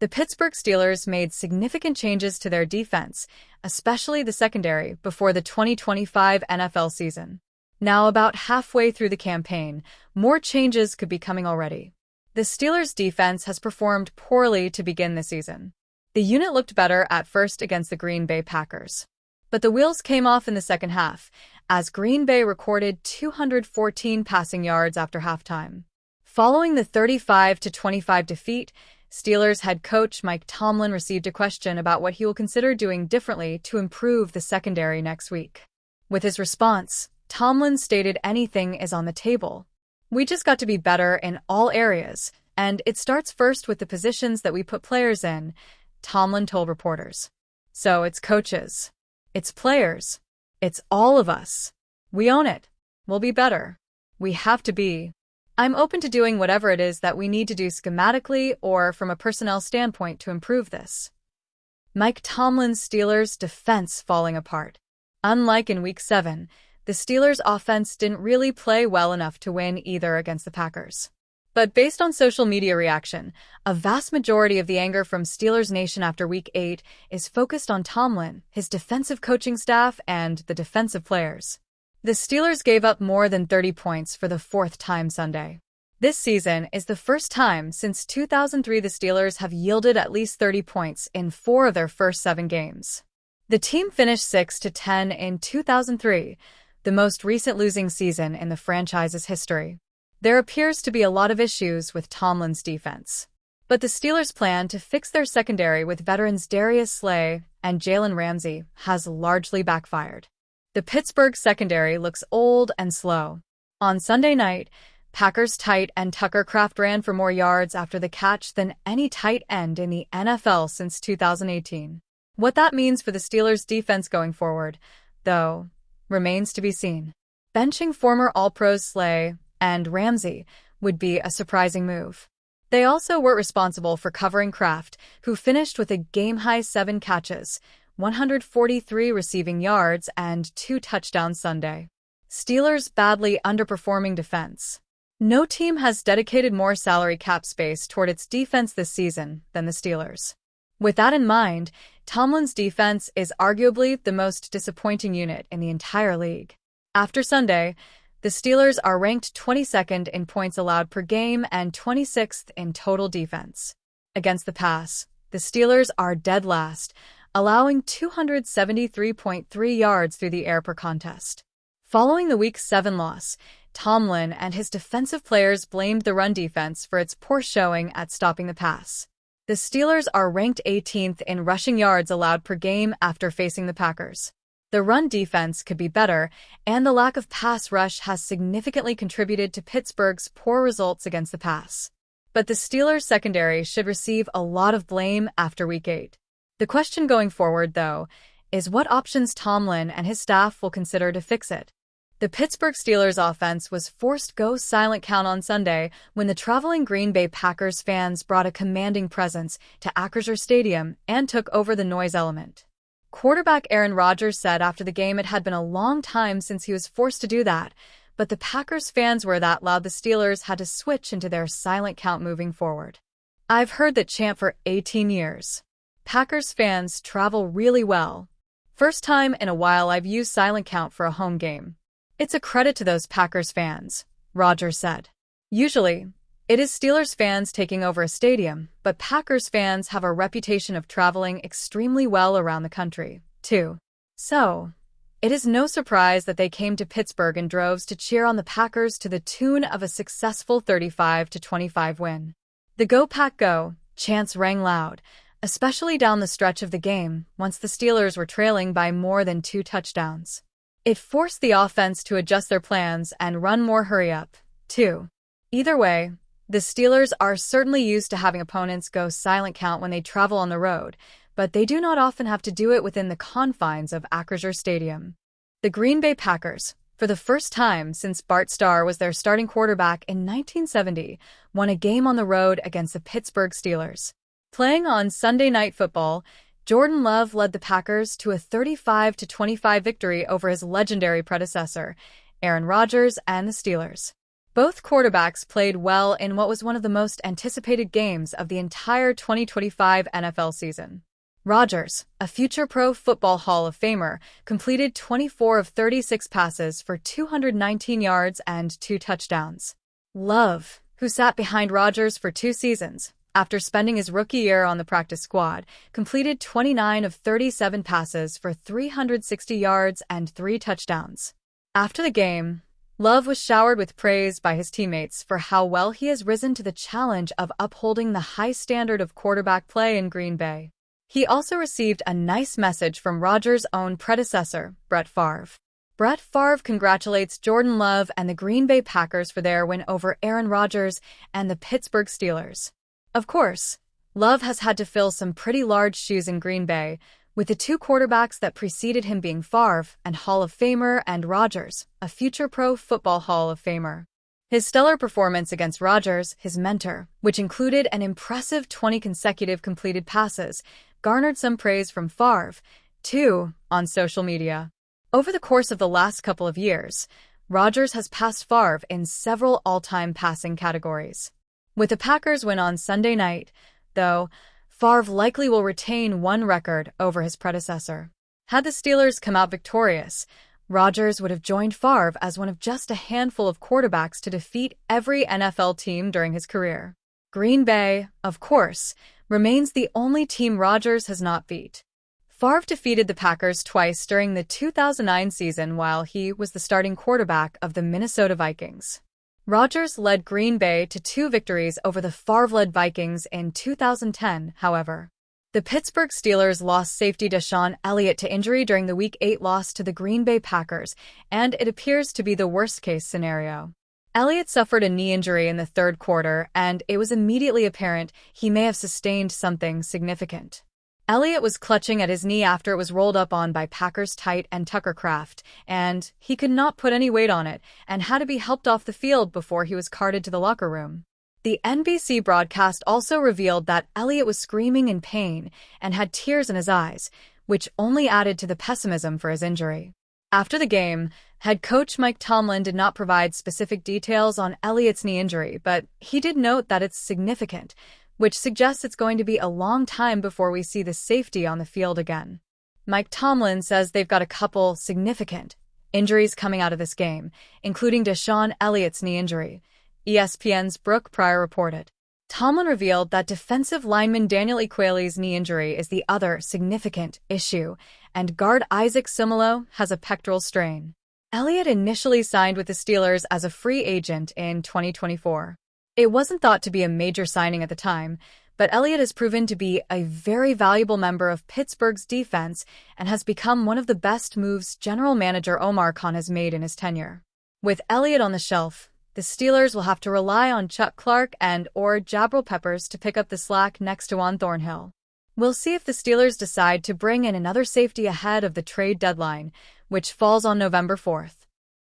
The Pittsburgh Steelers made significant changes to their defense, especially the secondary, before the 2025 NFL season. Now, about halfway through the campaign, more changes could be coming already. The Steelers' defense has performed poorly to begin the season. The unit looked better at first against the Green Bay Packers. But the wheels came off in the second half, as Green Bay recorded 214 passing yards after halftime. Following the 35-25 defeat, Steelers head coach Mike Tomlin received a question about what he will consider doing differently to improve the secondary next week. With his response, Tomlin stated anything is on the table. We just got to be better in all areas, and it starts first with the positions that we put players in, Tomlin told reporters. So it's coaches. It's players. It's all of us. We own it. We'll be better. We have to be. I'm open to doing whatever it is that we need to do schematically or from a personnel standpoint to improve this. Mike Tomlin's Steelers' defense falling apart. Unlike in Week 7, the Steelers' offense didn't really play well enough to win either against the Packers. But based on social media reaction, a vast majority of the anger from Steelers Nation after Week 8 is focused on Tomlin, his defensive coaching staff, and the defensive players. The Steelers gave up more than 30 points for the fourth time Sunday. This season is the first time since 2003 the Steelers have yielded at least 30 points in 4 of their first 7 games. The team finished 6-10 in 2003, the most recent losing season in the franchise's history. There appears to be a lot of issues with Tomlin's defense. But the Steelers' plan to fix their secondary with veterans Darius Slay and Jalen Ramsey has largely backfired. The Pittsburgh secondary looks old and slow. On Sunday night, Packers tight end Tucker Kraft ran for more yards after the catch than any tight end in the NFL since 2018. What that means for the Steelers' defense going forward, though, remains to be seen. Benching former All-Pros Slay and Ramsey would be a surprising move. They also were responsible for covering Kraft, who finished with a game-high 7 catches, 143 receiving yards, and 2 touchdowns Sunday. Steelers' badly underperforming defense. No team has dedicated more salary cap space toward its defense this season than the Steelers. With that in mind, Tomlin's defense is arguably the most disappointing unit in the entire league. After Sunday, the Steelers are ranked 22nd in points allowed per game and 26th in total defense. Against the pass, the Steelers are dead last, allowing 273.3 yards through the air per contest. Following the Week 7 loss, Tomlin and his defensive players blamed the run defense for its poor showing at stopping the pass. The Steelers are ranked 18th in rushing yards allowed per game after facing the Packers. The run defense could be better, and the lack of pass rush has significantly contributed to Pittsburgh's poor results against the pass. But the Steelers' secondary should receive a lot of blame after Week 8. The question going forward, though, is what options Tomlin and his staff will consider to fix it. The Pittsburgh Steelers offense was forced to go silent count on Sunday when the traveling Green Bay Packers fans brought a commanding presence to Acrisure Stadium and took over the noise element. Quarterback Aaron Rodgers said after the game it had been a long time since he was forced to do that, but the Packers fans were that loud the Steelers had to switch into their silent count moving forward. I've heard that chant for 18 years. Packers fans travel really well. First time in a while I've used silent count for a home game. It's a credit to those Packers fans, Rodgers said. Usually, it is Steelers fans taking over a stadium, but Packers fans have a reputation of traveling extremely well around the country, too. So, it is no surprise that they came to Pittsburgh in droves to cheer on the Packers to the tune of a successful 35-25 win. The Go Pack Go chants rang loud, especially down the stretch of the game once the Steelers were trailing by more than 2 touchdowns. It forced the offense to adjust their plans and run more hurry-up, too. Either way, the Steelers are certainly used to having opponents go silent count when they travel on the road, but they do not often have to do it within the confines of Acrisure Stadium. The Green Bay Packers, for the first time since Bart Starr was their starting quarterback in 1970, won a game on the road against the Pittsburgh Steelers. Playing on Sunday Night Football, Jordan Love led the Packers to a 35-25 victory over his legendary predecessor, Aaron Rodgers and the Steelers. Both quarterbacks played well in what was one of the most anticipated games of the entire 2025 NFL season. Rodgers, a future Pro Football Hall of Famer, completed 24 of 36 passes for 219 yards and 2 touchdowns. Love, who sat behind Rodgers for 2 seasons, after spending his rookie year on the practice squad, completed 29 of 37 passes for 360 yards and 3 touchdowns. After the game, Love was showered with praise by his teammates for how well he has risen to the challenge of upholding the high standard of quarterback play in Green Bay. He also received a nice message from Rodgers' own predecessor, Brett Favre. Brett Favre congratulates Jordan Love and the Green Bay Packers for their win over Aaron Rodgers and the Pittsburgh Steelers. Of course, Love has had to fill some pretty large shoes in Green Bay, with the 2 quarterbacks that preceded him being Favre, and Hall of Famer, and Rodgers, a future Pro Football Hall of Famer. His stellar performance against Rodgers, his mentor, which included an impressive 20 consecutive completed passes, garnered some praise from Favre, too, on social media. Over the course of the last couple of years, Rodgers has passed Favre in several all-time passing categories. With the Packers' win on Sunday night, though, Favre likely will retain one record over his predecessor. Had the Steelers come out victorious, Rodgers would have joined Favre as one of just a handful of quarterbacks to defeat every NFL team during his career. Green Bay, of course, remains the only team Rodgers has not beat. Favre defeated the Packers twice during the 2009 season while he was the starting quarterback of the Minnesota Vikings. Rodgers led Green Bay to 2 victories over the Favre-led Vikings in 2010, however. The Pittsburgh Steelers lost safety DeShon Elliott to injury during the Week 8 loss to the Green Bay Packers, and it appears to be the worst-case scenario. Elliott suffered a knee injury in the 3rd quarter, and it was immediately apparent he may have sustained something significant. Elliott was clutching at his knee after it was rolled up on by Packers tight end Tucker Kraft, and he could not put any weight on it and had to be helped off the field before he was carted to the locker room. The NBC broadcast also revealed that Elliott was screaming in pain and had tears in his eyes, which only added to the pessimism for his injury. After the game, head coach Mike Tomlin did not provide specific details on Elliott's knee injury, but he did note that it's significant, which suggests it's going to be a long time before we see the safety on the field again. Mike Tomlin says they've got a couple significant injuries coming out of this game, including DeShon Elliott's knee injury, ESPN's Brooke Pryor reported. Tomlin revealed that defensive lineman Daniel Ekuele's knee injury is the other significant issue, and guard Isaac Seumalo has a pectoral strain. Elliott initially signed with the Steelers as a free agent in 2024. It wasn't thought to be a major signing at the time, but Elliott has proven to be a very valuable member of Pittsburgh's defense and has become one of the best moves general manager Omar Khan has made in his tenure. With Elliott on the shelf, the Steelers will have to rely on Chuck Clark and/or Jabril Peppers to pick up the slack next to Juan Thornhill. We'll see if the Steelers decide to bring in another safety ahead of the trade deadline, which falls on November 4th.